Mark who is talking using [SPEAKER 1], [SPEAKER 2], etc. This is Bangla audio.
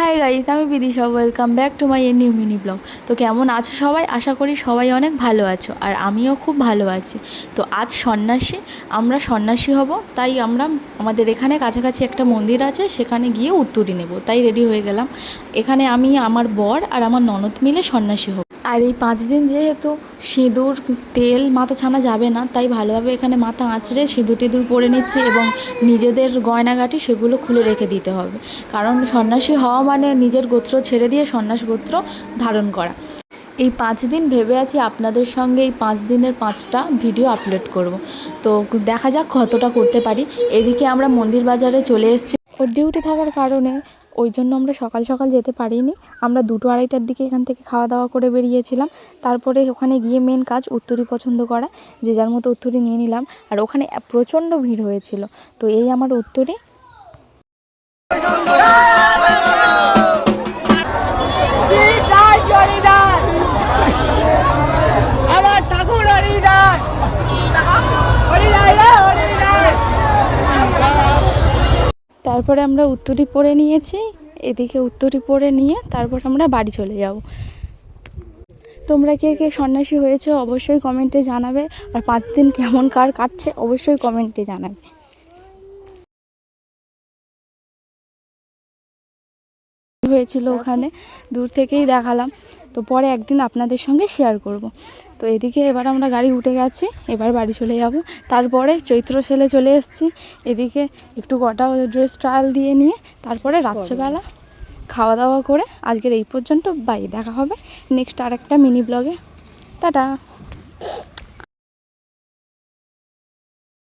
[SPEAKER 1] হাই গাইস, আমি Bidisha. Welcome back to my new mini vlog. তো কেমন আছো সবাই? আশা করি সবাই অনেক ভালো আছো, আর আমিও খুব ভালো আছি। তো আজ সন্ন্যাসী, আমরা সন্ন্যাসী হব, তাই আমরা আমাদের এখানে কাছাকাছি একটা মন্দির আছে, সেখানে গিয়ে উত্তুরি নেব, তাই রেডি হয়ে গেলাম। এখানে আমি, আমার বর আর আমার ননদ মিলে সন্ন্যাসী হব। আর এই 5 দিন যেহেতু সিঁদুর তেল মাথা ছানা যাবে না, তাই ভালোভাবে এখানে মাথা আঁচড়ে সিঁদুর টিঁদুর পরে নিচ্ছি, এবং নিজেদের গয়নাগাটি সেগুলো খুলে রেখে দিতে হবে, কারণ সন্ন্যাসী হওয়া মানে নিজের গোত্র ছেড়ে দিয়ে সন্ন্যাস গোত্র ধারণ করা। এই 5 দিন ভেবে আছি আপনাদের সঙ্গে এই 5 দিনের 5টা ভিডিও আপলোড করব। তো দেখা যাক কতটা করতে পারি। এদিকে আমরা মন্দির বাজারে চলে এসেছি। ওর ডিউটি থাকার কারণে ওই জন্য আমরা সকাল সকাল যেতে পারিনি। আমরা 2-2:30টার দিকে এখান থেকে খাওয়া দাওয়া করে বেরিয়েছিলাম। তারপরে ওখানে গিয়ে মেন কাজ উত্তুরি পছন্দ করা, যে যার মতো উত্তুরি নিয়ে নিলাম। আর ওখানে প্রচণ্ড ভিড় হয়েছিল। তো এই আমার উত্তুরি। তারপরে আমরা উত্তুরি পরে নিয়েছি। এদিকে উত্তুরি পরে নিয়ে তারপর আমরা বাড়ি চলে যাব। তোমরা কে কে সন্ন্যাসী হয়েছে অবশ্যই কমেন্টে জানাবে, আর 5 দিন কেমন কার কাটছে অবশ্যই কমেন্টে জানাবে। হয়েছিল ওখানে দূর থেকেই দেখালাম, তো পরে একদিন আপনাদের সঙ্গে শেয়ার করব। তো এদিকে এবার আমরা গাড়ি উঠে গেছি, এবার বাড়ি চলে যাব। তারপরে চৈত্র সেলে চলে এসেছি। এদিকে একটু কটা ড্রেস ট্রায়াল দিয়ে নিয়ে তারপরে রাত্রেবেলা খাওয়া দাওয়া করে আজকের এই পর্যন্ত। বাই, দেখা হবে নেক্সট আর একটা মিনি ব্লগে। টাটা।